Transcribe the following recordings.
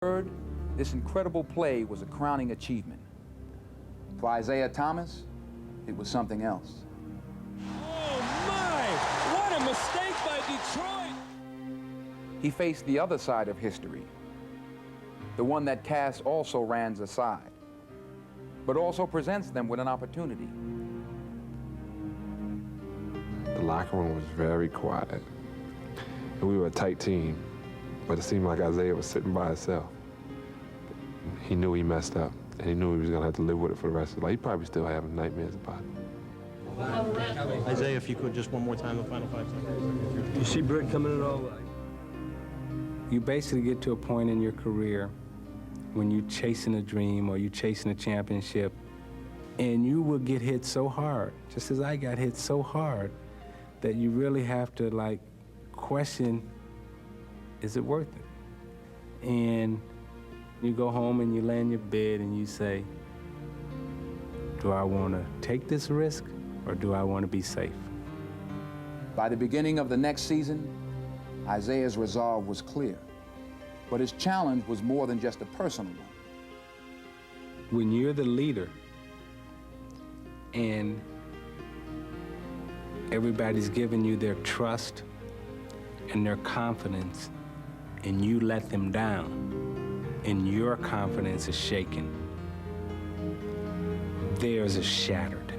Bird, this incredible play was a crowning achievement. For Isiah Thomas, it was something else. Oh my! What a mistake by Detroit! He faced the other side of history, the one that casts also Rans aside, but also presents them with an opportunity. The locker room was very quiet, and we were a tight team, but it seemed like Isiah was sitting by himself. He knew he messed up, and he knew he was gonna have to live with it for the rest of his life. He probably still having nightmares about it. Isiah, if you could, just one more time, the final 5 seconds. You see Britt coming in all right. You basically get to a point in your career when you're chasing a dream or you're chasing a championship, and you will get hit so hard, just as I got hit so hard, that you really have to, like, question, is it worth it? And you go home and you lay in your bed and you say, do I want to take this risk or do I want to be safe? By the beginning of the next season, Isiah's resolve was clear, but his challenge was more than just a personal one. When you're the leader and everybody's giving you their trust and their confidence, and you let them down, and your confidence is shaken, theirs is shattered.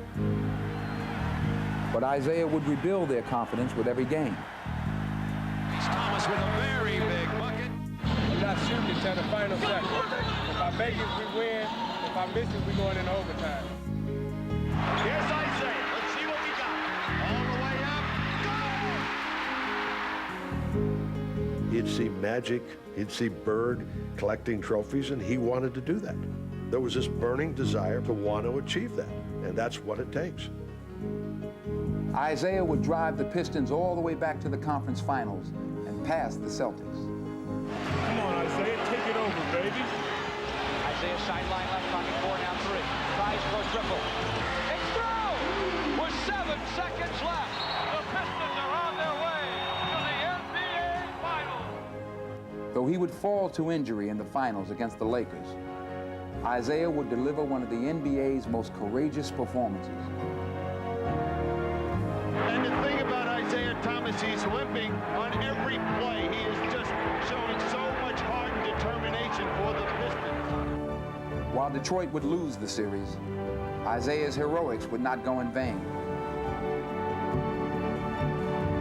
But Isiah would rebuild their confidence with every game. Here's Thomas with a very big bucket. I'm not shooting until the final second. If I make it, we win. If I miss it, we going in overtime. Here's Isiah. Let's see what we got. All the way up. Go! He'd see Magic, he'd see Bird collecting trophies, and he wanted to do that. There was this burning desire to want to achieve that, and that's what it takes. Isiah would drive the Pistons all the way back to the conference finals and past the Celtics. Come on, Isiah, take it over, baby. Isiah sideline left pocket 4, now 3. Tries for a triple. It's through! With 7 seconds left. The Pistons are on their way to the NBA Finals. Though he would fall to injury in the finals against the Lakers, Isiah would deliver one of the NBA's most courageous performances. And the thing about Isiah Thomas, he's limping on every play. He is just showing so much heart and determination for the Pistons. While Detroit would lose the series, Isiah's heroics would not go in vain.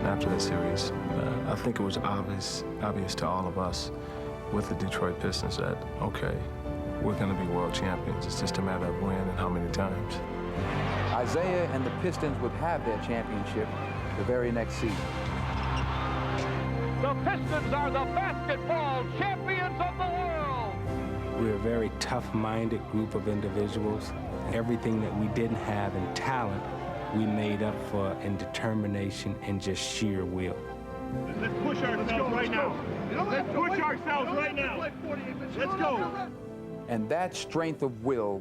After that series, I think it was obvious to all of us with the Detroit Pistons that, okay, we're going to be world champions. It's just a matter of when and how many times. Isiah and the Pistons would have their championship the very next season. The Pistons are the basketball champions of the world. We're a very tough-minded group of individuals. Everything that we didn't have in talent, we made up for in determination and just sheer will. Let's push ourselves right now. Let's push ourselves right now. Let's go. And that strength of will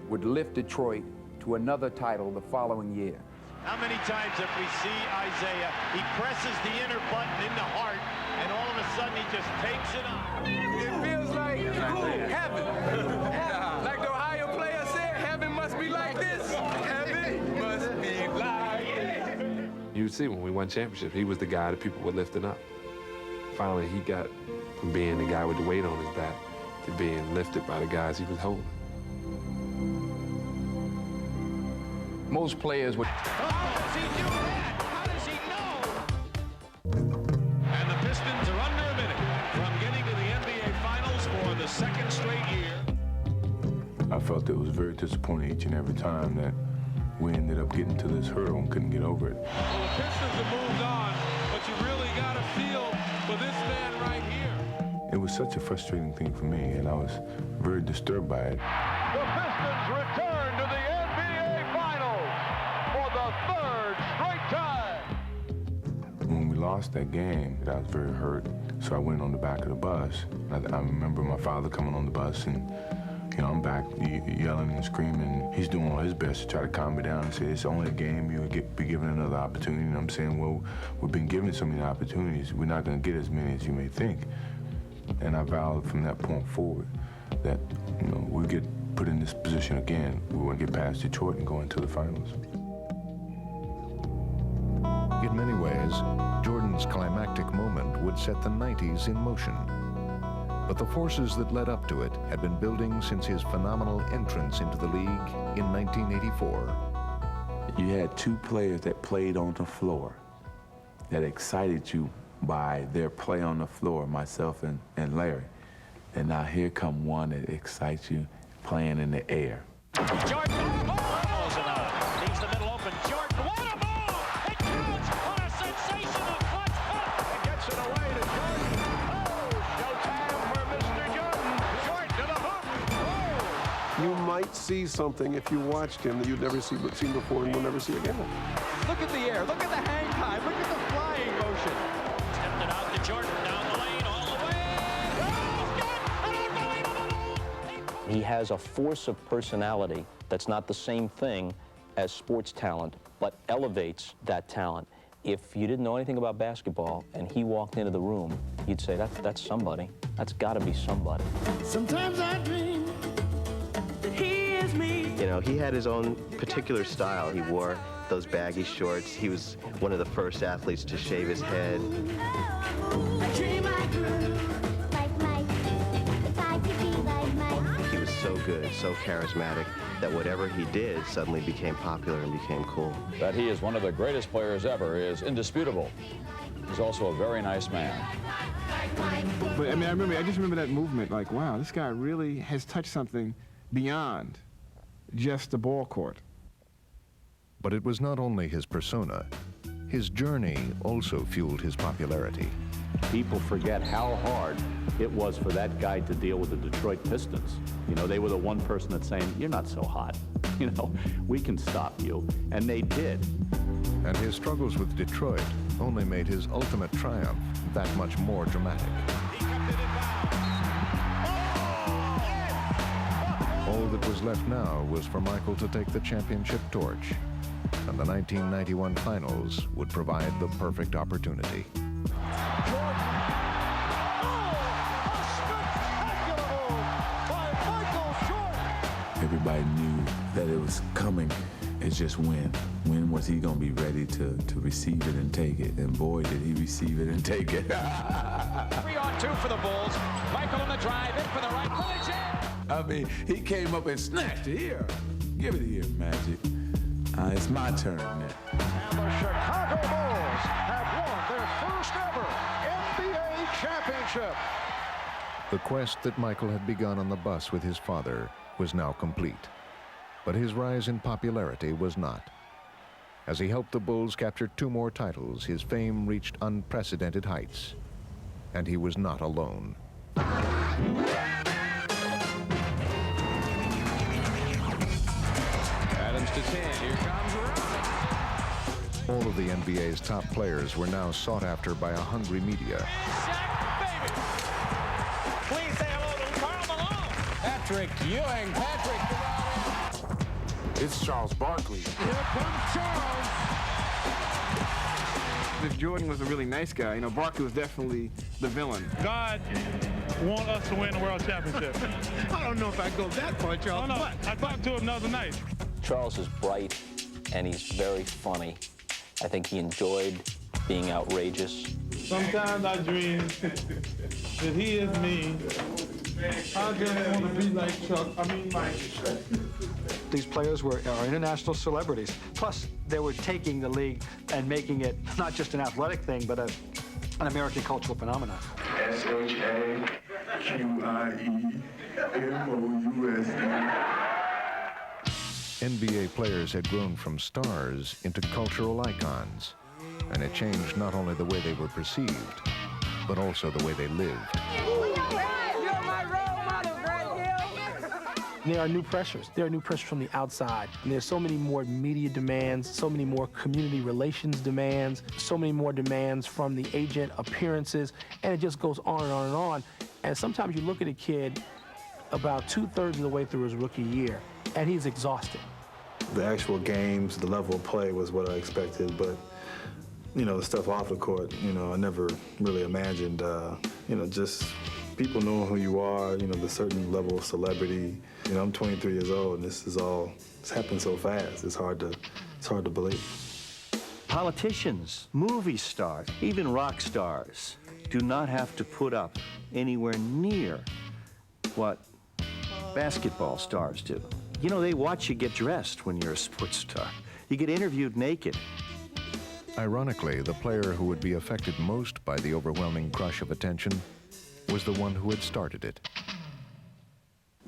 would lift Detroit to another title the following year. How many times have we seen Isiah? He presses the inner button in the heart, and all of a sudden he just takes it on. It feels like heaven. Like the Ohio player said, heaven must be like this. Heaven must be like this. You would see when we won championships, he was the guy that people were lifting up. Finally, he got from being the guy with the weight on his back to being lifted by the guys he was holding. Most players would... How does he do that? How does he know? And the Pistons are under a minute from getting to the NBA Finals for the 2nd straight year. I felt it was very disappointing each and every time that we ended up getting to this hurdle and couldn't get over it. Well, the Pistons have moved on, but you really got to feel for this man right here. It was such a frustrating thing for me, and I was very disturbed by it. The Pistons return to the NBA Finals for the 3rd straight time. When we lost that game, I was very hurt, so I went on the back of the bus. I remember my father coming on the bus, and I'm back yelling and screaming. He's doing all his best to try to calm me down and say, it's only a game, you'll be given another opportunity. And I'm saying, well, we've been given so many opportunities, we're not going to get as many as you may think. And I vowed from that point forward that, you know, we get put in this position again, we want to get past Detroit and go into the finals. In many ways, Jordan's climactic moment would set the 90s in motion. But the forces that led up to it had been building since his phenomenal entrance into the league in 1984. You had two players that played on the floor that excited you by their play on the floor, myself and Larry. And now here come one that excites you playing in the air. Jordan, balls it out. Leaves the middle open. Jordan, what a ball! It counts on a sensational clutch hit. It gets it away to Jordan. Oh, showtime for Mr. Jordan. Jordan to the hook. Oh. You might see something if you watched him that you'd never seen before and will never see again. Look at the air. Look at the hang time. Look at the flying motion. Stepped it out to Jordan down the lane all the way. He has a force of personality that's not the same thing as sports talent, but elevates that talent. If you didn't know anything about basketball and he walked into the room, you'd say, that's somebody. That's got to be somebody. Sometimes I dream that he is me. You know, he had his own particular style. He wore those baggy shorts. He was one of the first athletes to shave his head. I dream I grew like Mike, if I could be like Mike. He was so good, so charismatic, that whatever he did suddenly became popular and became cool. That he is one of the greatest players ever is indisputable. He's also a very nice man. But I mean, I just remember that movement, like, wow, this guy really has touched something beyond just the ball court. But it was not only his persona. His journey also fueled his popularity. People forget how hard it was for that guy to deal with the Detroit Pistons. You know, they were the one person that's saying, you're not so hot. You know, we can stop you. And they did. And his struggles with Detroit only made his ultimate triumph that much more dramatic. All that was left now was for Michael to take the championship torch. And the 1991 finals would provide the perfect opportunity. Everybody knew that it was coming. It's just when. When was he gonna be ready to receive it and take it? And boy, did he receive it and take it. 3-on-2 for the Bulls. Michael on the drive, in for the right, for the jam. I mean, he came up and snatched it here. Give it here, Magic. It's my turn now. And the Chicago Bulls have won their first ever NBA championship. The quest that Michael had begun on the bus with his father was now complete. But his rise in popularity was not. As he helped the Bulls capture 2 more titles, his fame reached unprecedented heights. And he was not alone. Adams to 10. Here comes Robin. All of the NBA's top players were now sought after by a hungry media. Shaq, baby. Please say hello to Karl Malone. Patrick Ewing. Patrick. It's Charles Barkley. Here comes Charles. If Jordan was a really nice guy, you know, Barkley was definitely the villain. God want us to win the world championship. I don't know if I go that far, Charles. Oh, no, I talked to him the other night. Charles is bright, and he's very funny. I think he enjoyed being outrageous. Sometimes I dream that he is me. I just want to be like Chuck. These players are international celebrities. Plus, they were taking the league and making it not just an athletic thing, but an American cultural phenomenon. NBA players had grown from stars into cultural icons, and it changed not only the way they were perceived, but also the way they lived. You're my role model, Grant Hill. There are new pressures. There are new pressures from the outside. And there's so many more media demands, so many more community relations demands, so many more demands from the agent, appearances, and it just goes on and on and on. And sometimes you look at a kid about 2/3 of the way through his rookie year, and he's exhausted. The actual games, the level of play was what I expected, but, you know, the stuff off the court, you know, I never really imagined, you know, just People know who you are, you know, the certain level of celebrity. You know, I'm 23 years old, and it's happened so fast. It's hard to believe. Politicians, movie stars, even rock stars do not have to put up anywhere near what basketball stars do. You know, they watch you get dressed when you're a sports star. You get interviewed naked. Ironically, the player who would be affected most by the overwhelming crush of attention was the one who had started it.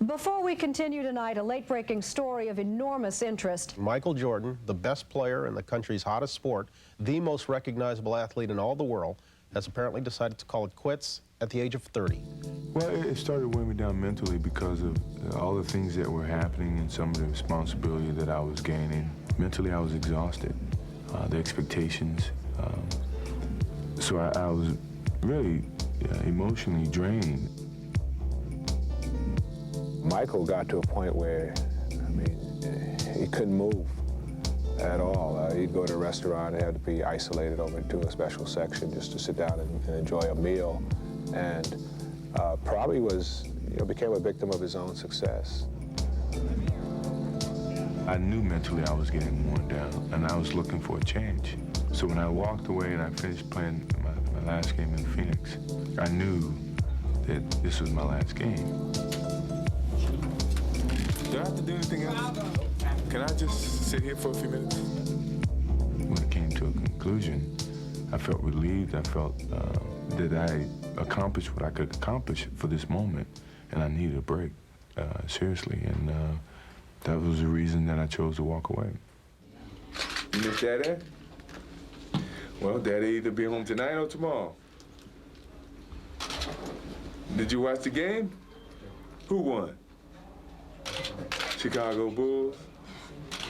Before we continue tonight, a late-breaking story of enormous interest. Michael Jordan, the best player in the country's hottest sport, the most recognizable athlete in all the world, has apparently decided to call it quits at the age of 30. Well, it started weighing me down mentally because of all the things that were happening and some of the responsibility that I was gaining. Mentally, I was exhausted. The expectations. So I was really emotionally drained. Michael got to a point where, I mean, he couldn't move at all. He'd go to a restaurant and have to be isolated over into a special section just to sit down and enjoy a meal. And probably was, became a victim of his own success. I knew mentally I was getting worn down, and I was looking for a change. So when I walked away and I finished playing my last game in Phoenix, I knew that this was my last game. Do I have to do anything else? Can I just sit here for a few minutes? When it came to a conclusion, I felt relieved. I felt that I accomplished what I could accomplish for this moment, and I needed a break, seriously. And that was the reason that I chose to walk away. You miss Daddy? Well, Daddy either be home tonight or tomorrow. Did you watch the game? Who won? Chicago Bulls.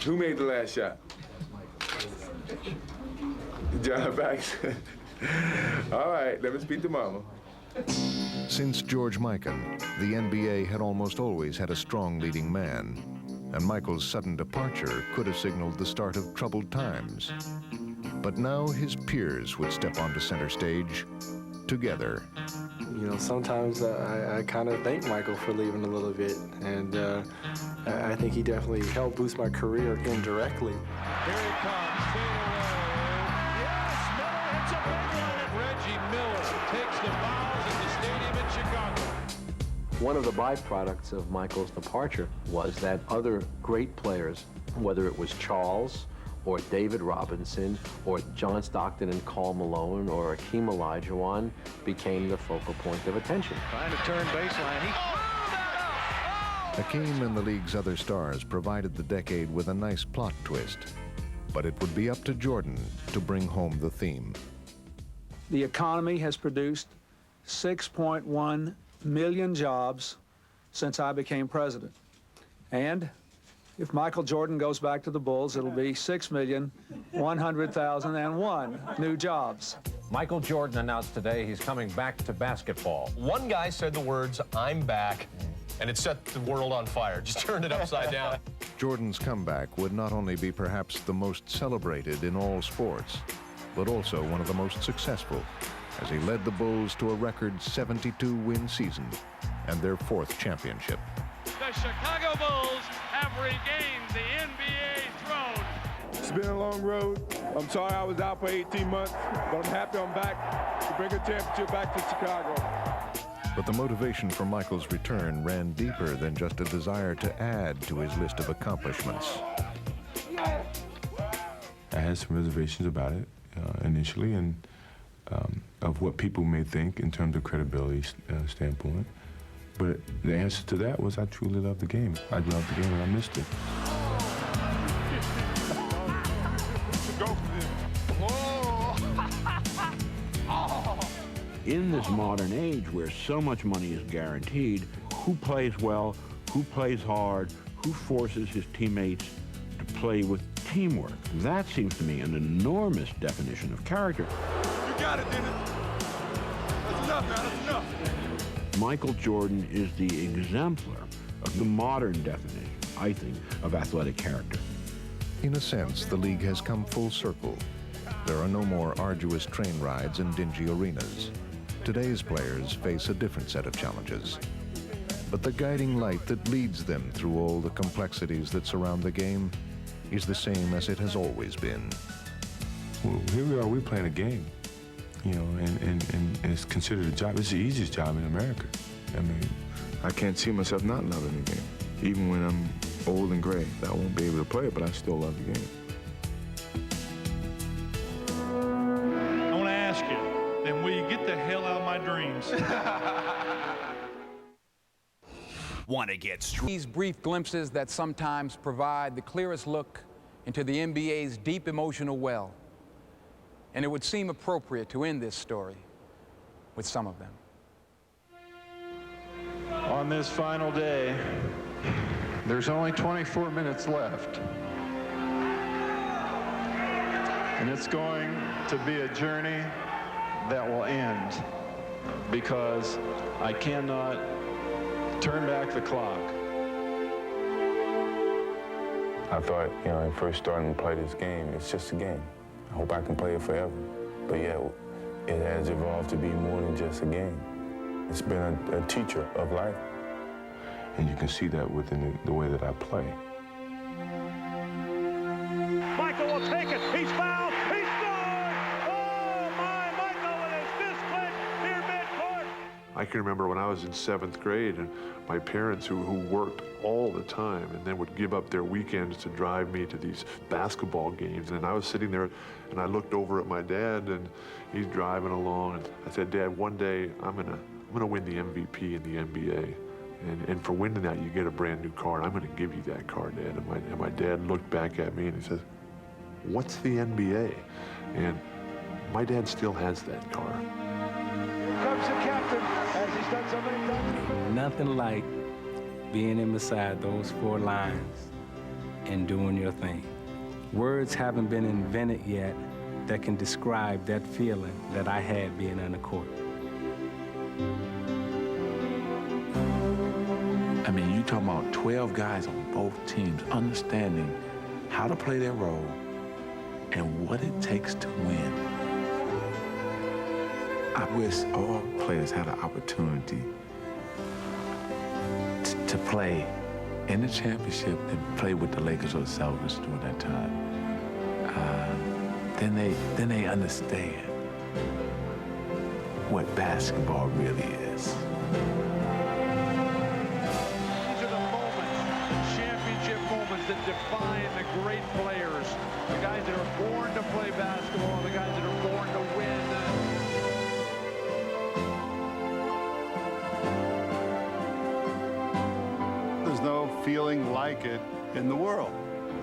Who made the last shot? John Banks. All right, let me speak to Mama. Since George Mikan, the NBA had almost always had a strong leading man, and Michael's sudden departure could have signaled the start of troubled times. But now his peers would step onto center stage together. You know, sometimes I kind of thank Michael for leaving a little bit, and I think he definitely helped boost my career indirectly. Here he comes, fade away. Yes, Miller hits a big one, and Reggie Miller takes the bows at the stadium in Chicago. One of the byproducts of Michael's departure was that other great players, whether it was Charles or David Robinson or John Stockton and Karl Malone or Akeem Olajuwon, became the focal point of attention. Trying to turn baseline. Akeem and the league's other stars provided the decade with a nice plot twist, but it would be up to Jordan to bring home the theme. The economy has produced 6.1 million jobs since I became president. And if Michael Jordan goes back to the Bulls, it'll be 6,100,001 new jobs. Michael Jordan announced today he's coming back to basketball. One guy said the words, "I'm back," and it set the world on fire, just turned it upside down. Jordan's comeback would not only be perhaps the most celebrated in all sports, but also one of the most successful, as he led the Bulls to a record 72-win season and their 4th championship. The Chicago Bulls have regained the NBA throne. It's been a long road. I'm sorry I was out for 18 months, but I'm happy I'm back to bring a championship back to Chicago. But the motivation for Michael's return ran deeper than just a desire to add to his list of accomplishments. I had some reservations about it initially, and of what people may think in terms of credibility standpoint. But the answer to that was I truly loved the game. I loved the game and I missed it. In this modern age where so much money is guaranteed, who plays well, who plays hard, who forces his teammates to play with teamwork? That seems to me an enormous definition of character. You got it, Dennis. That's enough, man. That's enough. Michael Jordan is the exemplar of the modern definition, I think, of athletic character. In a sense, the league has come full circle. There are no more arduous train rides in dingy arenas. Today's players face a different set of challenges. But the guiding light that leads them through all the complexities that surround the game is the same as it has always been. Well, here we are, we're playing a game, you know, and it's considered a job. It's the easiest job in America. I mean, I can't see myself not loving the game. Even when I'm old and gray, I won't be able to play it, but I still love the game. I want to ask you, then will you get the hell out of my dreams? Want to get these brief glimpses that sometimes provide the clearest look into the NBA's deep emotional well. And it would seem appropriate to end this story with some of them. On this final day, there's only 24 minutes left. And it's going to be a journey that will end because I cannot turn back the clock. I thought, you know, when first starting to play this game, it's just a game. I hope I can play it forever. But yeah, it has evolved to be more than just a game. It's been a teacher of life. And you can see that within the way that I play. Michael will take it. He's fouled. He scored! Oh, my, Michael with his fist clenched near midcourt. I can remember when I was in 7th grade and my parents who worked all the time and then would give up their weekends to drive me to these basketball games. And I was sitting there and I looked over at my dad and he's driving along and I said, Dad, one day I'm gonna win the MVP in the NBA. And for winning that, you get a brand new car. I'm gonna give you that car, Dad. And my dad looked back at me and he says, what's the NBA? And my dad still has that car. Here comes the captain, as he's done so many times. Nothing like being in beside those 4 lines and doing your thing. Words haven't been invented yet that can describe that feeling that I had being on the court. I mean, you talking about 12 guys on both teams understanding how to play their role and what it takes to win. I wish all players had an opportunity to play in the championship and play with the Lakers or the Celtics during that time. Then they understand what basketball really is. These are the moments, the championship moments that define the great players. The guys that are born to play basketball, the guys that are born to win. There's no feeling like it in the world.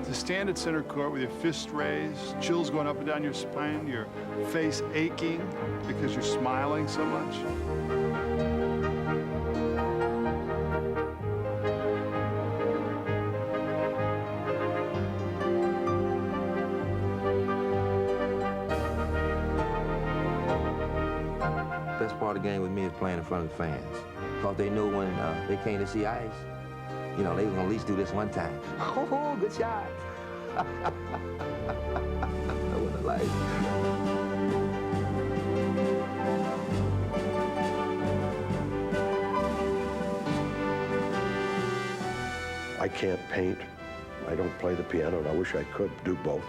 To stand at center court with your fists raised, chills going up and down your spine, your face aching because you're smiling so much. Best part of the game with me is playing in front of the fans. Because they know when they came to see Ice, you know, they were gonna at least do this one time. Oh, good shot. What a life. I can't paint. I don't play the piano, and I wish I could do both.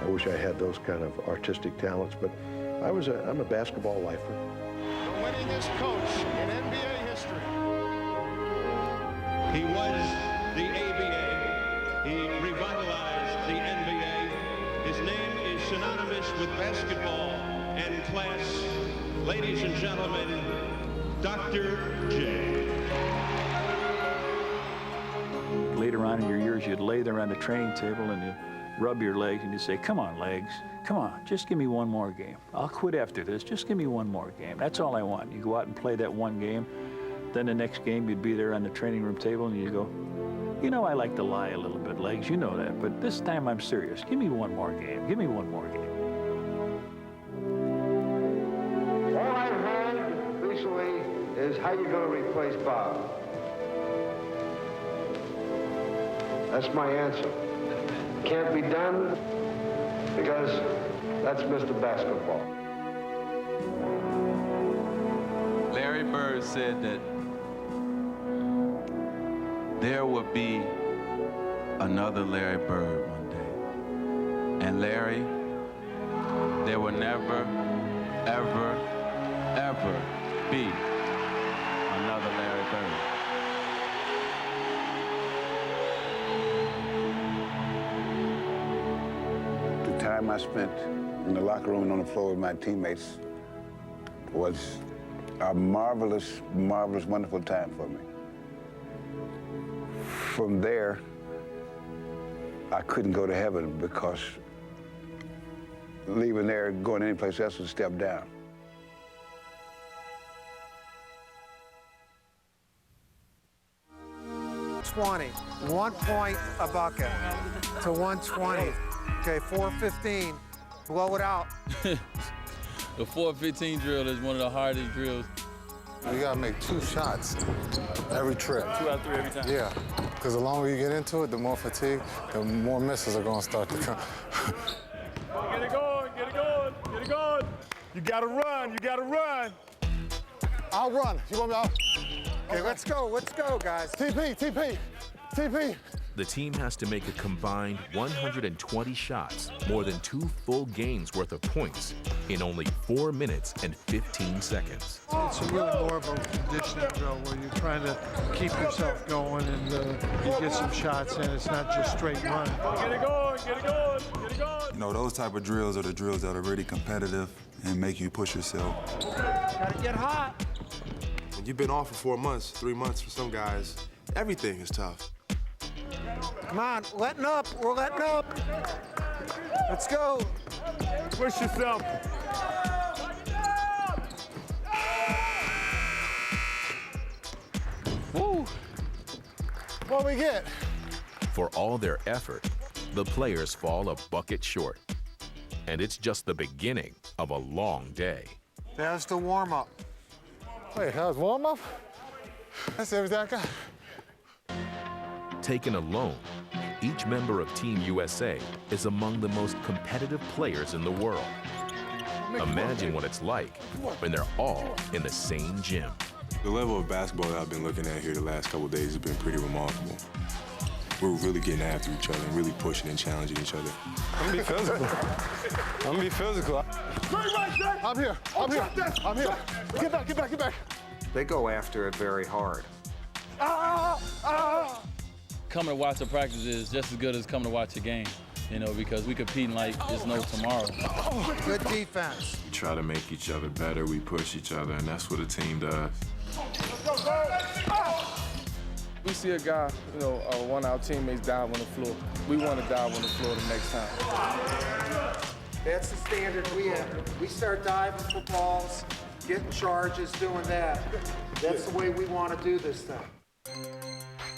I wish I had those kind of artistic talents, but I'm a basketball lifer. The winningest coach in NBA history. He was the ABA. He revitalized the NBA. His name is synonymous with basketball and class. Ladies and gentlemen, Dr. J. Later on in your years, you'd lay there on the training table and you'd rub your legs and you'd say, come on, legs, come on, just give me one more game. I'll quit after this, just give me one more game. That's all I want. You go out and play that one game. Then the next game, you'd be there on the training room table and you go, you know, I like to lie a little bit, legs, you know that, but this time I'm serious. Give me one more game, give me one more game. All I've heard recently is how you're going to replace Bob. That's my answer. Can't be done because that's Mr. Basketball. Larry Bird said that there would be another Larry Bird one day. And Larry, there will never, ever, ever be another Larry Bird. The time I spent in the locker room and on the floor with my teammates was a marvelous, marvelous, wonderful time for me. From there, I couldn't go to heaven because leaving there, going anyplace else was a step down. $20, 1 point a bucket to 120. Okay, 4:15, blow it out. The 4:15 drill is one of the hardest drills. You gotta make 2 shots every trip. 2 out of 3 every time? Yeah, because the longer you get into it, the more fatigue, the more misses are gonna start to come. Get it going, get it going, get it going. You gotta run, you gotta run. I'll run. You want me out? Okay, let's go, guys. TP. The team has to make a combined 120 shots, more than 2 full games worth of points, in only 4 minutes and 15 seconds. It's really more of a conditioning drill where you're trying to keep yourself going and you get some shots in. It's not just straight run. Get it going, get it going, get it going. You know, those type of drills are the drills that are really competitive and make you push yourself. Gotta get hot. When you've been off for 4 months, 3 months for some guys, everything is tough. Come on, letting up, we're letting up. Let's go. Push yourself. Woo! What we get? For all their effort, the players fall a bucket short. And it's just the beginning of a long day. There's the warm-up. Wait, that was warm-up? That's everything I got. Taken alone, each member of Team USA is among the most competitive players in the world. Imagine what it's like when they're all in the same gym. The level of basketball that I've been looking at here the last couple of days has been pretty remarkable. We're really getting after each other and really pushing and challenging each other. I'm gonna be physical. I'm here. Get back. They go after it very hard. Coming to watch a practice is just as good as coming to watch a game, you know, because we competing like there's no tomorrow. Good defense. We try to make each other better, we push each other, and that's what a team does. We see a guy, you know, one of our teammates dive on the floor. We want to dive on the floor the next time. That's the standard we have. We start diving for balls, getting charges, doing that. That's the way we want to do this thing.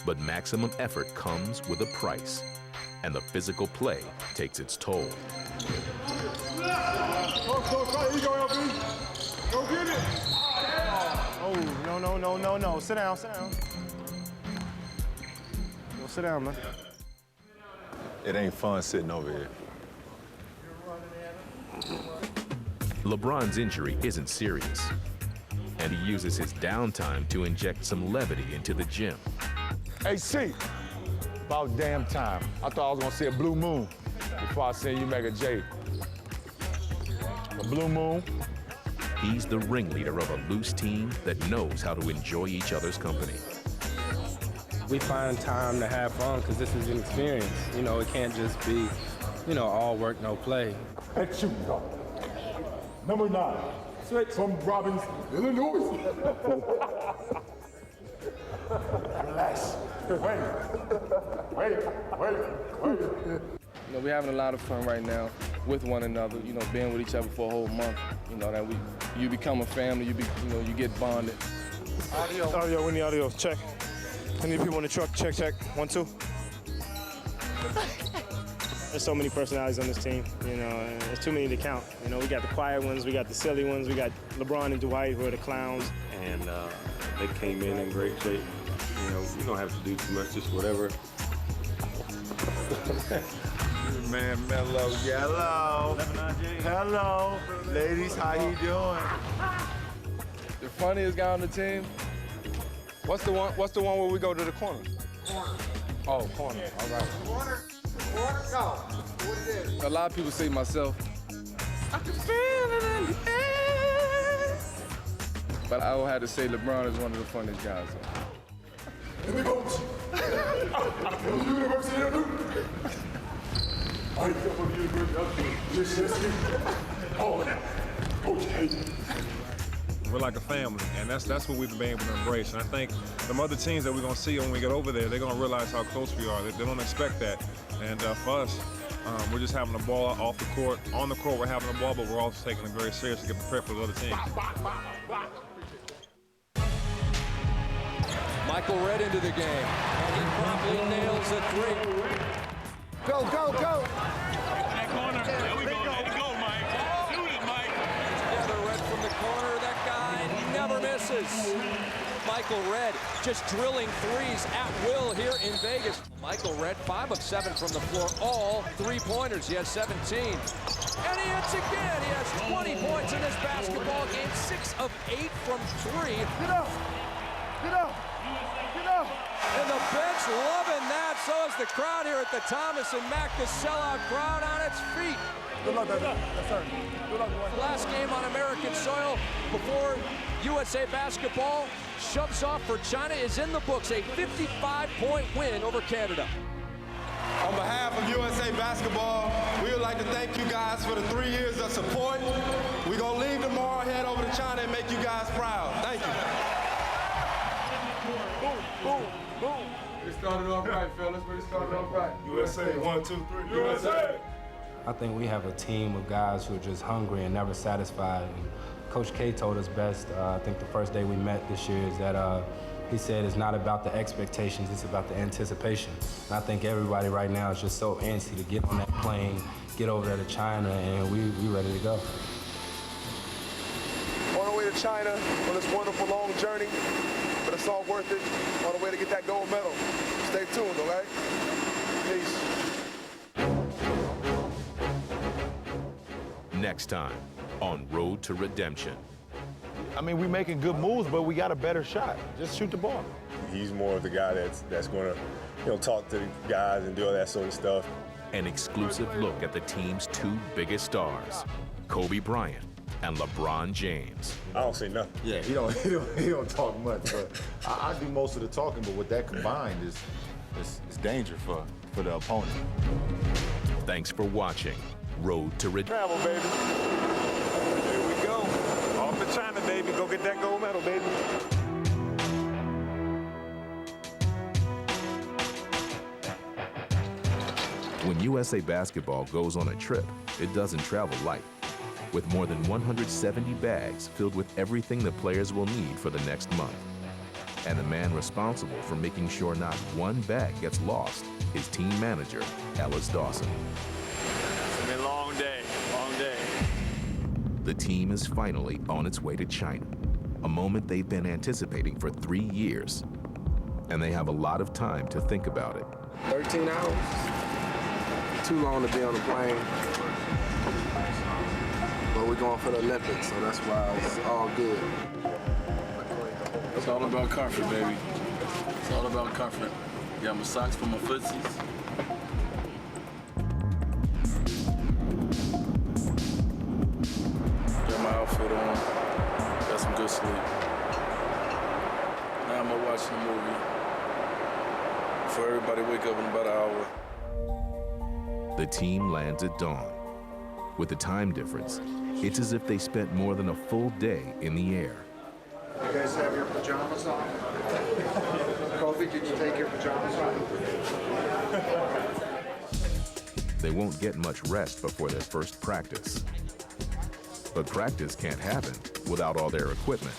But maximum effort comes with a price, and the physical play takes its toll. Here you go, LB. Go get it. Oh, no. Sit down. Go sit down, man. It ain't fun sitting over here. LeBron's injury isn't serious, and he uses his downtime to inject some levity into the gym. Hey, C, about damn time. I thought I was gonna see a blue moon before I seen you make a J. A blue moon. He's the ringleader of a loose team that knows how to enjoy each other's company. We find time to have fun because this is an experience. You know, it can't just be, you know, all work, no play. Hey, shoot, go. Number 9, from Robbins, Illinois. Relax. Wait. You know, we're having a lot of fun right now with one another, you know, being with each other for a whole month. You know, that you become a family, you get bonded. Audio, we need audio, check. I need people in the truck, check, 1, 2. There's so many personalities on this team, you know, and there's too many to count. You know, we got the quiet ones, we got the silly ones, we got LeBron and Dwight who are the clowns. And they came in great shape. You know, we don't have to do too much, just whatever. Man, Mellow Yellow. Hello. Ladies, how you doing? The funniest guy on the team? What's the one where we go to the corner? Corner. Oh, corner. All right. Corner, go. What it is? A lot of people say myself. I can feel it in the air. But I would have to say LeBron is one of the funniest guys. Let me coach. University of Duke. I come from University. Oh, Coach Hayden. We're like a family, and that's what we've been able to embrace. And I think the other teams that we're going to see when we get over there, they're going to realize how close we are. They don't expect that. And for us, we're just having the ball off the court. On the court, we're having the ball, but we're also taking it very serious to get prepared for the other teams. Michael Redd into the game, and he promptly nails a three. Go, go, go. That corner. There we go. Let it go, Mike. Shoot it, Mike. Together, Redd from the corner. That guy never misses. Michael Redd just drilling threes at will here in Vegas. Michael Redd, 5 of 7 from the floor, all three-pointers. He has 17. And he hits again. He has 20 points in this basketball game, 6 of 8 from 3. Get up. Get up. Get up. And the bench loving that. So is the crowd here at the Thomas and Mack, the sellout crowd on its feet. Good luck, baby. Yes, sir. Good luck, boy. Last game on American soil before USA basketball shoves off for China is in the books. A 55-point win over Canada. On behalf of USA Basketball, we would like to thank you guys for the 3 years of support. We're going to leave tomorrow, head over to China, and make you guys proud. Thank you. Boom, boom, boom. We started off right, fellas. We started off right. USA, 1, 2, 3. USA! I think we have a team of guys who are just hungry and never satisfied. And Coach K told us best, I think the first day we met this year, is that he said it's not about the expectations, it's about the anticipation. And I think everybody right now is just so antsy to get on that plane, get over there to China, and we ready to go. On our way to China on this wonderful long journey, but it's all worth it. On the way to get that gold medal. Stay tuned, okay? Peace. Next time on Road to Redemption. I mean, we're making good moves, but we got a better shot. Just shoot the ball. He's more of the guy that's going to, talk to the guys and do all that sort of stuff. An exclusive look at the team's 2 biggest stars, Kobe Bryant and LeBron James. I don't say nothing. Yeah, he don't talk much, but I do most of the talking. But with that combined, it's danger for the opponent. Thanks for watching Road to Redemption. Travel, baby. Here we go. Off to China, baby. Go get that gold medal, baby. When USA Basketball goes on a trip, it doesn't travel light. With more than 170 bags filled with everything the players will need for the next month. And the man responsible for making sure not one bag gets lost is team manager Ellis Dawson. It's been a long day, long day. The team is finally on its way to China, a moment they've been anticipating for 3 years. And they have a lot of time to think about it. 13 hours? Too long to be on the plane. But we're going for the Olympics, so that's why it's all good. It's all about comfort, baby. It's all about comfort. Got my socks for my footsies. Got my outfit on. Got some good sleep. Now I'm gonna watch the movie. For everybody wake up in about an hour. The team lands at dawn. With the time difference, it's as if they spent more than a full day in the air. You guys have your pajamas on? Kobe, did you take your pajamas on? They won't get much rest before their first practice. But practice can't happen without all their equipment.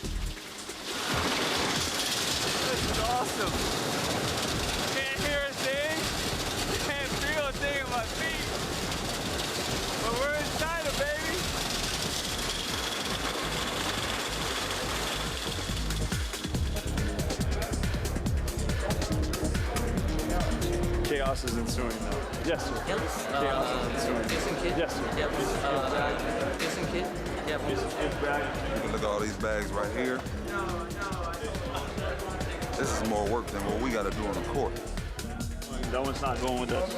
This is awesome. Can't hear a thing. Can't feel a thing in my feet. But we're in China, baby. Chaos is ensuing now. Yes, sir. Chaos is ensuing. Jason Kidd? Yes, sir. Jason Kidd? You can look at all these bags right here. This is more work than what we got to do on the court. That one's not going with us.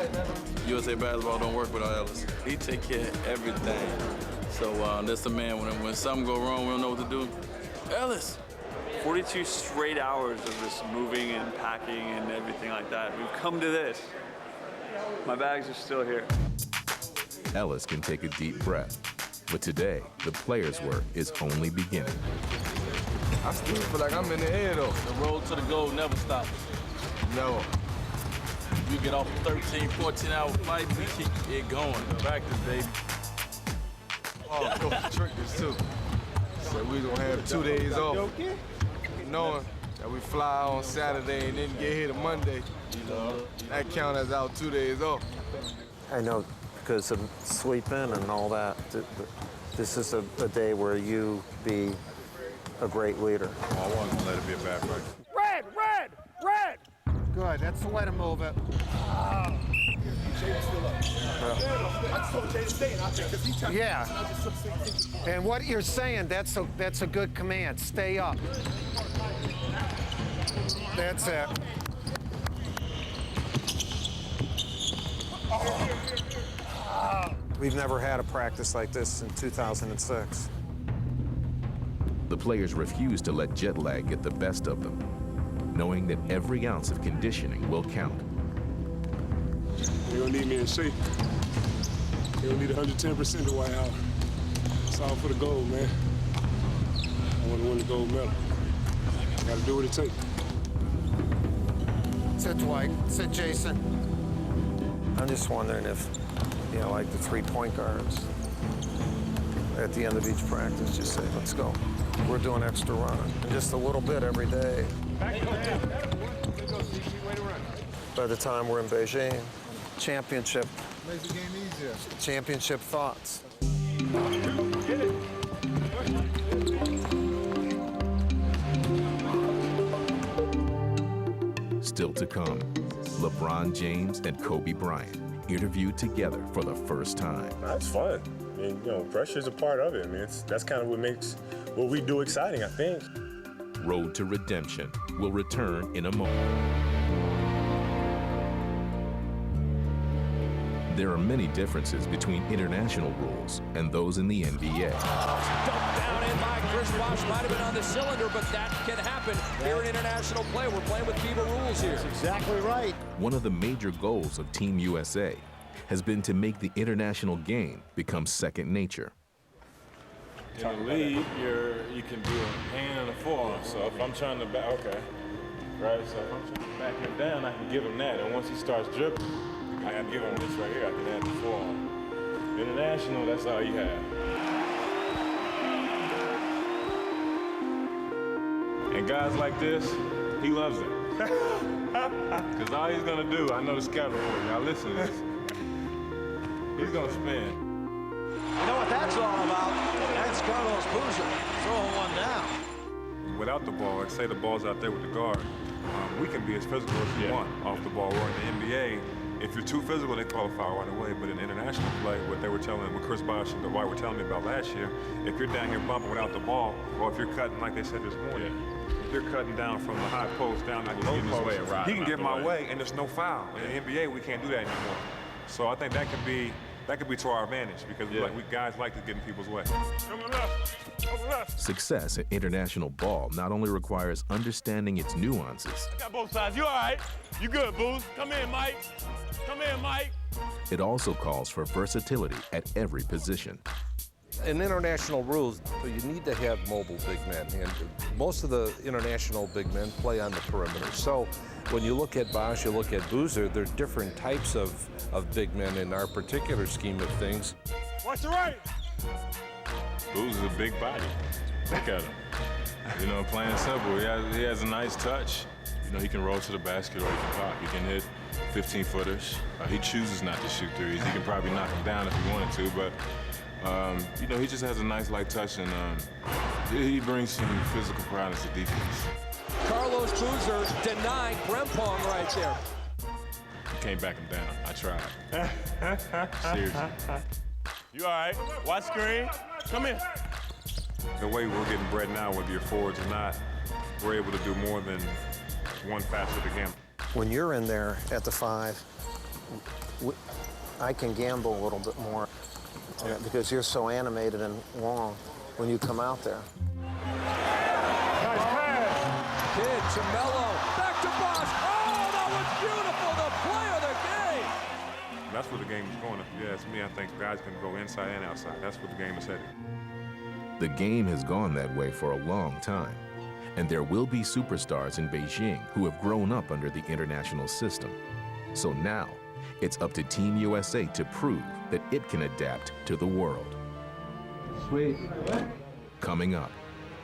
USA Basketball don't work without Ellis. He take care of everything. So that's the man, when something go wrong, we don't know what to do. Ellis! 42 straight hours of this moving and packing and everything like that. We've come to this. My bags are still here. Ellis can take a deep breath. But today, the players' work is only beginning. I still feel like I'm in the air, though. The road to the goal never stops. No. You get off a 13, 14-hour flight, we keep it going. Practice, baby. Oh, Coach tricked us, too. So we gonna have 2 days off. Knowing that we fly on Saturday and then get here to Monday, that count as our 2 days off. I know because of sleeping and all that, this is a day where you be a great leader. I wasn't going to let it be a bad practice. Red, red, red! Good, that's the way to move it. Yeah. And what you're saying, that's a good command. Stay up. That's it. We've never had a practice like this in 2006. The players refuse to let jet lag get the best of them, knowing that every ounce of conditioning will count. They don't need me in shape. They don't need 110% to White House. It's all for the gold, man. I want to win the gold medal. Got to do what it takes. Sit, Dwight. Sit, Jason. I'm just wondering if, like the 3 point guards, at the end of each practice, just say, let's go. We're doing extra running, just a little bit every day. By the time we're in Beijing, championship. Makes the game easier. Championship thoughts. Get it. Still to come, LeBron James and Kobe Bryant interviewed together for the first time. That's fun. I mean, pressure's a part of it. I mean, that's kind of what makes what we do exciting, I think. Road to Redemption will return in a moment. There are many differences between international rules and those in the NBA. Dumped down in by Chris Bosh. Might have been on the cylinder, but that can happen here in international play. We're playing with FIBA rules here. That's exactly right. One of the major goals of Team USA has been to make the international game become second nature. In the league, you can do a hand and a forearm. So if I'm trying to back, okay, right? So if I'm trying to back him down, I can give him that. And once he starts dribbling, I can give him this right here. I can add the forearm. International, that's all you have. And guys like this, he loves it. Because all he's gonna do, I know the scouting report, y'all listen to this. He's gonna spin. You know what that's all about? That's Carlos Boozer throwing one down. Without the ball, like say the ball's out there with the guard, we can be as physical as we want off the ball. Or in the NBA, if you're too physical, they call a foul right away. But in international play, what Chris Bosh and Dwight were telling me about last year, if you're down here bumping without the ball, or if you're cutting, like they said this morning, if you're cutting down from the high post down to the low post, he can get my way, and there's no foul. In the NBA, we can't do that anymore. So I think that could be to our advantage because we guys like to get in people's way. Success in international ball not only requires understanding its nuances. I got both sides. You all right? You good, Booz? Come in, Mike. Come in, Mike. It also calls for versatility at every position. In international rules, you need to have mobile big men, and most of the international big men play on the perimeter. So when you look at Bosh, you look at Boozer, there are different types of big men in our particular scheme of things. Watch the right. Booz is a big body. Look at him. Plain and simple. He has a nice touch. He can roll to the basket or he can pop. He can hit 15-footers. He chooses not to shoot threes. He can probably knock them down if he wanted to, but he just has a nice light touch, and he brings some physical prowess to defense. Carlos Boozer denied Brempong right there. You can't back him down. I tried. Seriously. You all right? Watch screen. Come in. The way we're getting bred now, whether you're forwards or not, we're able to do more than one facet of the game. When you're in there at the 5, I can gamble a little bit more because you're so animated and long when you come out there. Nice pass. Kidd to Melo. Back to Bosch. Oh, that was beautiful. The play of the game. That's where the game is going. If you ask me, I think guys can go inside and outside. That's where the game is headed. The game has gone that way for a long time, and there will be superstars in Beijing who have grown up under the international system. So now, it's up to Team USA to prove that it can adapt to the world. Sweet. Coming up,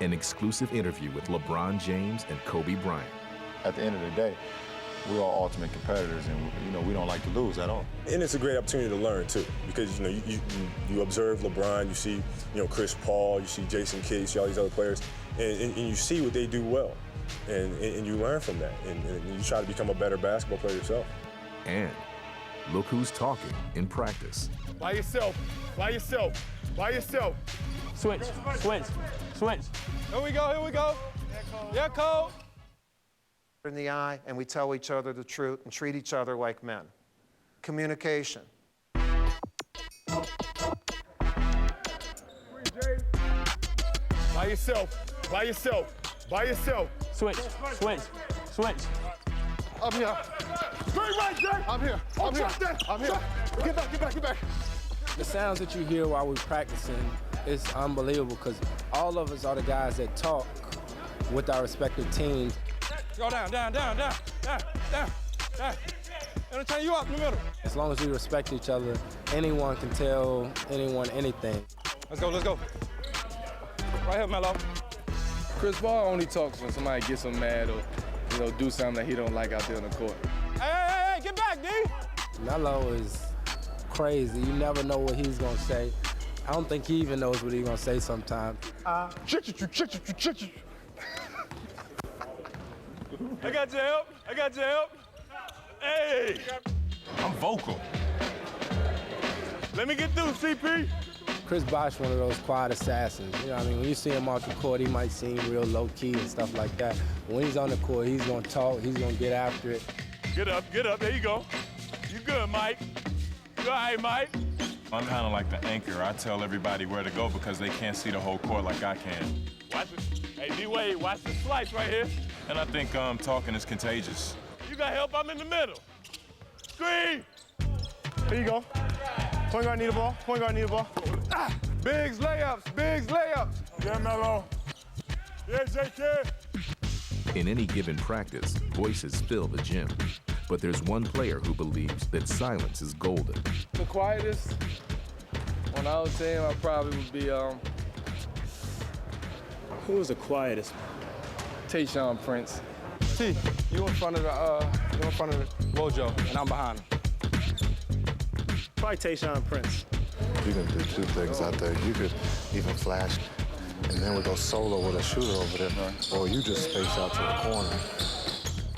an exclusive interview with LeBron James and Kobe Bryant. At the end of the day, we're all ultimate competitors, and we don't like to lose at all. And it's a great opportunity to learn too, because you observe LeBron, you see Chris Paul, you see Jason Kidd, you see all these other players, and you see what they do well, and you learn from that, and you try to become a better basketball player yourself. And look who's talking in practice. By yourself, by yourself, by yourself. Switch, switch, switch. Here we go, here we go. Yeah, Cole. In the eye, and we tell each other the truth and treat each other like men. Communication. By yourself, by yourself, by yourself. Switch, switch, switch. I'm here. Straight right, Jay. I'm here. I'm here. I'm here. Get back, get back, get back. The sounds that you hear while we're practicing is unbelievable because all of us are the guys that talk with our respective teams. Go down, down, down, down, down, down, down. And turn you up in the middle. As long as we respect each other, anyone can tell anyone anything. Let's go, let's go. Right here, Melo. Chris Paul only talks when somebody gets him mad or, do something that he don't like out there on the court. Hey, get back, D. Melo is crazy. You never know what he's gonna say. I don't think he even knows what he's gonna say sometimes. I got your help. I got your help. Hey! I'm vocal. Let me get through, CP. Chris Bosh, one of those quiet assassins. You know what I mean? When you see him off the court, he might seem real low-key and stuff like that. But when he's on the court, he's gonna talk, he's gonna get after it. Get up, there you go. You good, Mike. You all right, Mike? I'm kind of like the anchor. I tell everybody where to go because they can't see the whole court like I can. Watch it. Hey, D-Wade, watch the slice right here. And I think talking is contagious. You got help, I'm in the middle. Screen! Here you go. Point guard need a ball, point guard need a ball. Biggs layups, Biggs layups. Yeah, Melo. Yeah, JK. In any given practice, voices fill the gym. But there's one player who believes that silence is golden. The quietest, when I was saying, I probably would be, Who was the quietest? Tayshaun Prince. T, you in front of the Wojo, and I'm behind him. Probably Tayshaun Prince. You can do two things out there. You could even flash, and then we go solo with a shooter over there, or you just space out to the corner.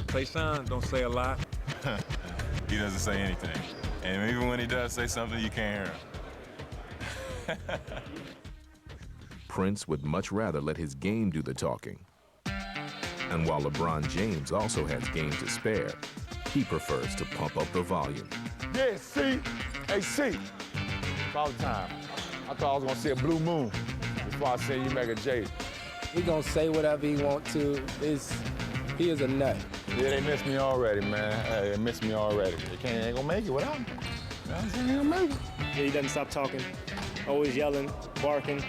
Tayshaun don't say a lot. He doesn't say anything. And even when he does say something, you can't hear him. Prince would much rather let his game do the talking. And while LeBron James also has game to spare, he prefers to pump up the volume. Yeah, C. Hey, C. About time. I thought I was gonna see a blue moon before I see you make a J. He gonna say whatever he want to. He is a nut. Yeah, they miss me already, man. Hey, they miss me already. They ain't gonna make it without me. You know what I'm saying? They ain't gonna make it. Yeah, he doesn't stop talking. Always yelling, barking.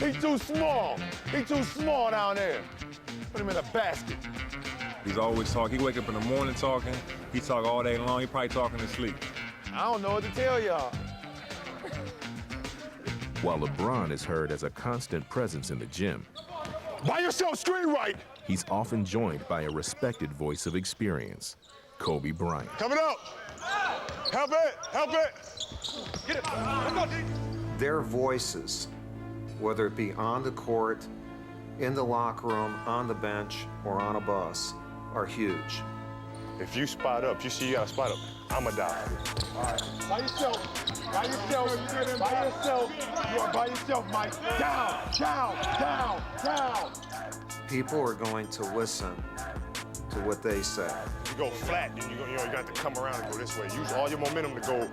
He's too small. He's too small down there. Put him in a basket. He's always talking. He wake up in the morning talking. He talk all day long. He probably talking to sleep. I don't know what to tell y'all. While LeBron is heard as a constant presence in the gym, By yourself, screen right. He's often joined by a respected voice of experience, Kobe Bryant. Coming up. Help it, help it. Get it. Let's go, D. Their voices, whether it be on the court, in the locker room, on the bench, or on a bus, are huge. If you spot up, you see you got to spot up, I'ma die. All right. By yourself. By yourself. By yourself. You are by yourself, Mike. Down, down, down, down. People are going to listen to what they say. You go flat, then you got to come around and go this way. Use all your momentum to go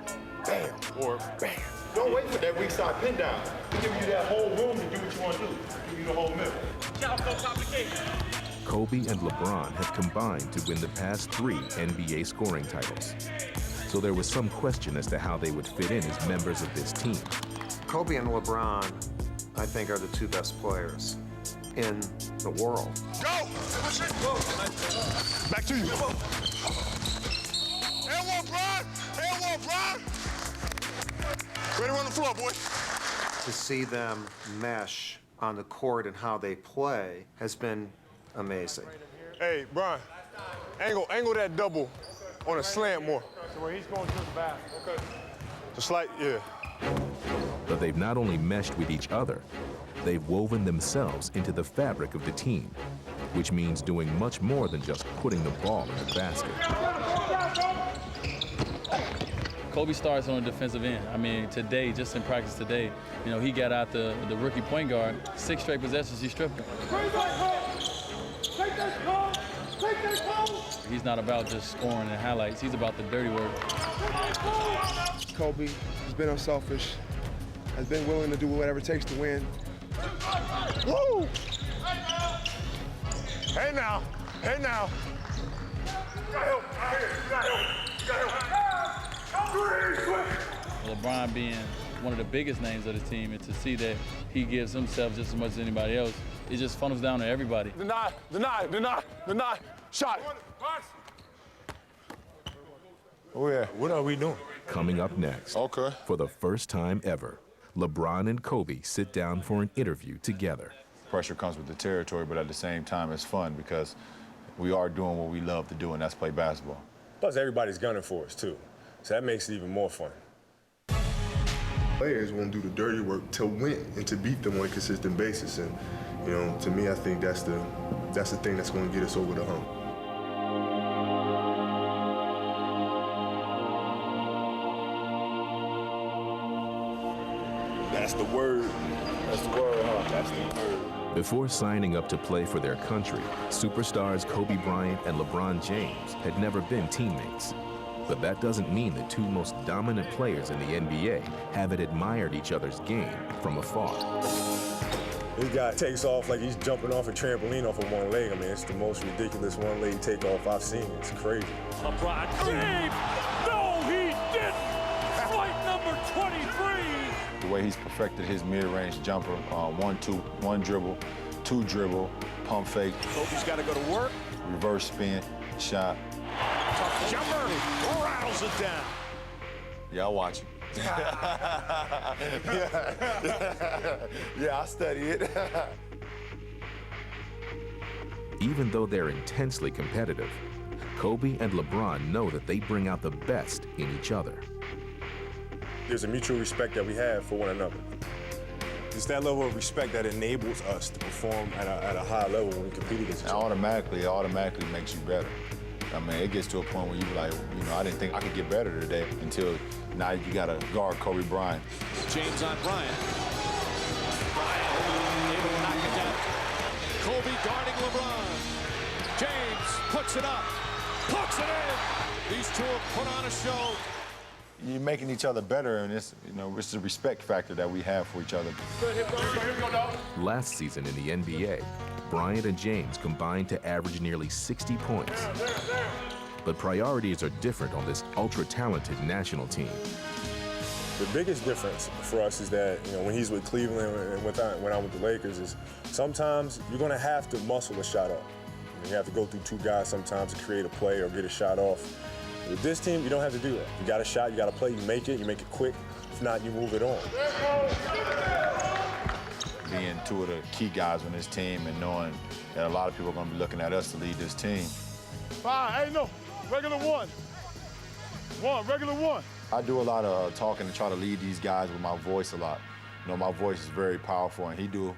bam or bam. Don't wait for that weak side pin down. We'll give you that whole room to do what you want to do. Give you the whole middle. Kobe and LeBron have combined to win the past 3 NBA scoring titles. So there was some question as to how they would fit in as members of this team. Kobe and LeBron, I think, are the 2 best players in the world. Go! Back to you. And one, Bron! And one, Bron! Ready to run the floor, boy. To see them mesh on the court and how they play has been amazing. Hey, Bron, angle that double on a slant more. So where he's going to the back. Okay. Just like, yeah. But they've not only meshed with each other, they've woven themselves into the fabric of the team, which means doing much more than just putting the ball in the basket. Kobe starts on the defensive end. I mean, today, just in practice today, you know, he got out the rookie point guard, 6 straight possessions, he stripped him. He's not about just scoring and highlights. He's about the dirty work. Kobe has been unselfish, has been willing to do whatever it takes to win. Woo! Hey now, hey now. You got help, out here, you got help, you got help. LeBron being one of the biggest names of the team, and to see that he gives himself just as much as anybody else, it just funnels down to everybody. Deny, shot. Oh yeah, what are we doing? Coming up next, for the first time ever, LeBron and Kobe sit down for an interview together. Pressure comes with the territory, but at the same time, it's fun because we are doing what we love to do, and that's play basketball. Plus, everybody's gunning for us, too. So that makes it even more fun. Players want to do the dirty work to win and to beat them on a consistent basis. And, you know, to me, I think that's the thing that's going to get us over the hump. That's the word. That's the word, huh? That's the word. Before signing up to play for their country, superstars Kobe Bryant and LeBron James had never been teammates. But that doesn't mean the 2 most dominant players in the NBA haven't admired each other's game from afar. This guy takes off like he's jumping off a trampoline off of one leg. I mean, it's the most ridiculous one-leg takeoff I've seen. It's crazy. LeBron James! No, he didn't! Flight number 23! The way he's perfected his mid-range jumper, 1-2, 1 dribble, 2 dribble, pump fake. Kobe's got to go to work. Reverse spin, shot. Tough jumper, rattles it down. Yeah, I'll watch it. Yeah, I study it. Even though they're intensely competitive, Kobe and LeBron know that they bring out the best in each other. There's a mutual respect that we have for one another. It's that level of respect that enables us to perform at a high level when we compete against each other. It automatically makes you better. I mean, it gets to a point where you be like, you know, I didn't think I could get better today until now you got to guard Kobe Bryant. James on Bryant. Bryant able to knock it down. Kobe guarding LeBron. James puts it up, puts it in. These 2 have put on a show. You're making each other better, and it's, you know, it's the respect factor that we have for each other. Last season in the NBA, Bryant and James combined to average nearly 60 points. But priorities are different on this ultra-talented national team. The biggest difference for us is that, you know, when he's with Cleveland and when I'm with the Lakers, is sometimes you're going to have to muscle a shot up. You have to go through 2 guys sometimes to create a play or get a shot off. With this team, you don't have to do that. You got a shot, you got to play, you make it quick. If not, you move it on. Being 2 of the key guys on this team and knowing that a lot of people are going to be looking at us to lead this team. Fine, hey, no, regular one. Regular one. I do a lot of talking to try to lead these guys with my voice a lot. You know, my voice is very powerful, and he do,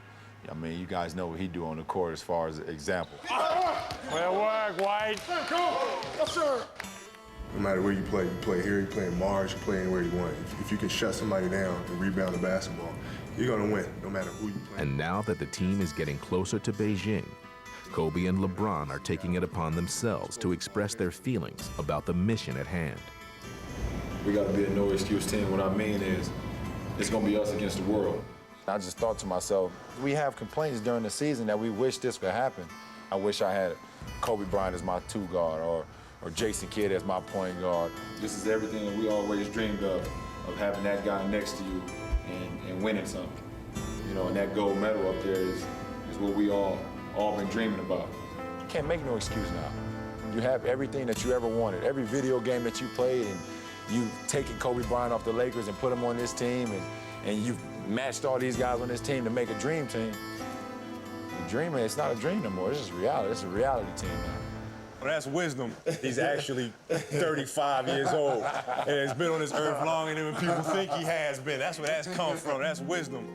I mean, you guys know what he do on the court as far as example. Well work, White. Yes, sir. No matter where you play here, you play in Mars, you play anywhere you want. If you can shut somebody down and rebound the basketball, you're going to win, no matter who you play. And now that the team is getting closer to Beijing, Kobe and LeBron are taking it upon themselves to express their feelings about the mission at hand. We got to be a no-excuse team. What I mean is, it's going to be us against the world. I just thought to myself, we have complaints during the season that we wish this could happen. I wish I had Kobe Bryant as my two guard or Jason Kidd as my point guard. This is everything that we always dreamed of having that guy next to you and winning something. You know, and that gold medal up there is what we all been dreaming about. You can't make no excuse now. You have everything that you ever wanted, every video game that you played, and you taking Kobe Bryant off the Lakers and put him on this team, and you've matched all these guys on this team to make a dream team. The dream, it's not a dream no more, it's just reality. It's a reality team now. Well, that's wisdom. He's actually 35 years old and has been on this earth longer than people think he has been. That's where that's come from. That's wisdom.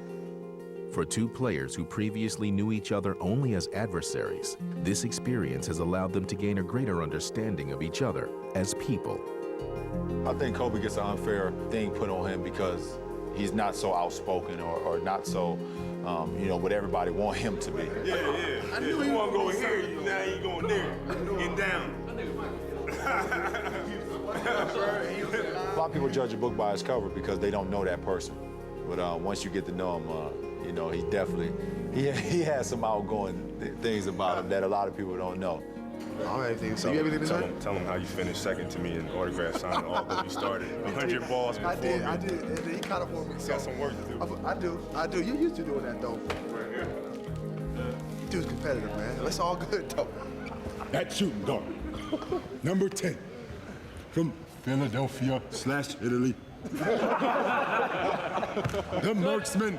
For two players who previously knew each other only as adversaries, this experience has allowed them to gain a greater understanding of each other as people. I think Kobe gets an unfair thing put on him because he's not so outspoken or not so, you know, what everybody want him to be. Yeah. I knew he wasn't going here, now he going there. Get down. A lot of people judge a book by its cover because they don't know that person. But once you get to know him, you know, he definitely, he has some outgoing things about him that a lot of people don't know. All right, so you have anything to say? Tell him how you finished second to me in autograph signing although you started 100 balls before me. I did. He kind of for me. Got some work to do. I do. You used to doing that, though. You dude's competitive, man. That's all good, though. That shooting guard, number 10, from Philadelphia/Italy. The marksman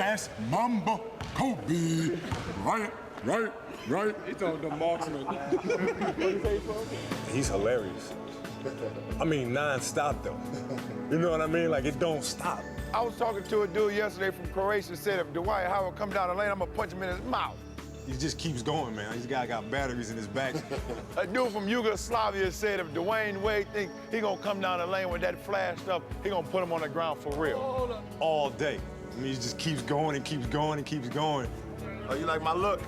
/ Mamba, Kobe Bryant. Right. He told the marksman. He's hilarious. I mean, non-stop though. You know what I mean? Like, it don't stop. I was talking to a dude yesterday from Croatia, said if Dwight Howard come down the lane, I'm gonna punch him in his mouth. He just keeps going, man. This guy got batteries in his back. A dude from Yugoslavia said if Dwayne Wade think he gonna come down the lane with that flash stuff, he gonna put him on the ground for real. All day. I mean, he just keeps going and keeps going and keeps going. Oh, you like my look?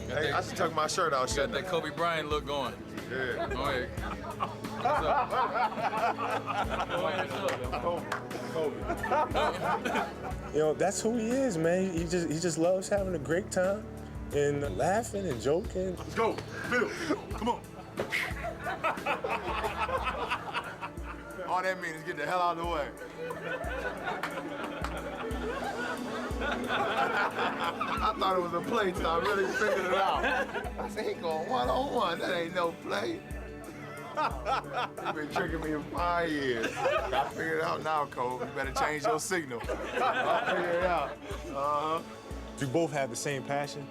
Hey, I should tuck my shirt out. You got that Kobe Bryant look going. Yeah. Go ahead. You know, that's who he is, man. He just loves having a great time and laughing and joking. Let's go, Phil. Come on. All that means is get the hell out of the way. I thought it was a play till I really figured it out. I said, he going one-on-one. That ain't no play. You've been tricking me for 5 years. I figured it out now, Cole. You better change your signal. I figured it out. We both have the same passion.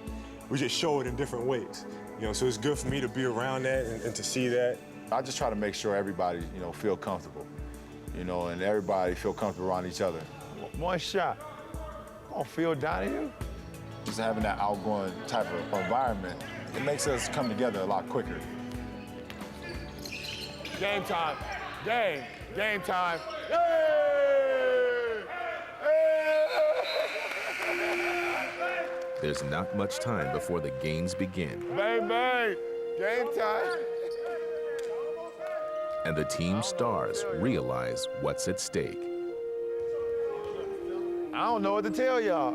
We just show it in different ways. You know, so it's good for me to be around that and to see that. I just try to make sure everybody, you know, feel comfortable, you know, and everybody feel comfortable around each other. One shot. Come on, Phil Donahue. Just having that outgoing type of environment, it makes us come together a lot quicker. Game time. Game time. There's not much time before the games begin. Bang, bang. Game time. And the team stars realize what's at stake. I don't know what to tell y'all.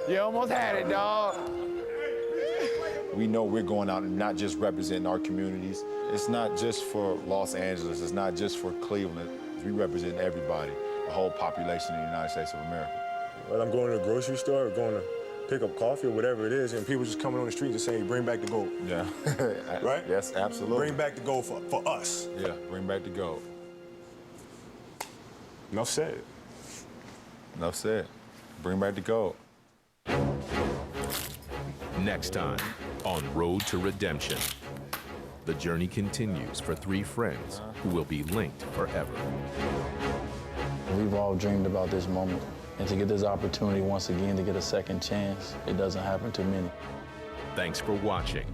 You almost had it, dog. We know we're going out and not just representing our communities. It's not just for Los Angeles. It's not just for Cleveland. We represent everybody, the whole population of the United States of America. When I'm going to the grocery store or going to pick up coffee or whatever it is, and people just coming on the street and saying, bring back the gold. Yeah. Right? Yes, absolutely. Bring back the gold for us. Yeah, bring back the gold. Enough said. Enough said. Bring back the gold. Next time on Road to Redemption. The journey continues for three friends who will be linked forever. We've all dreamed about this moment. And to get this opportunity once again to get a second chance, it doesn't happen to many. Thanks for watching.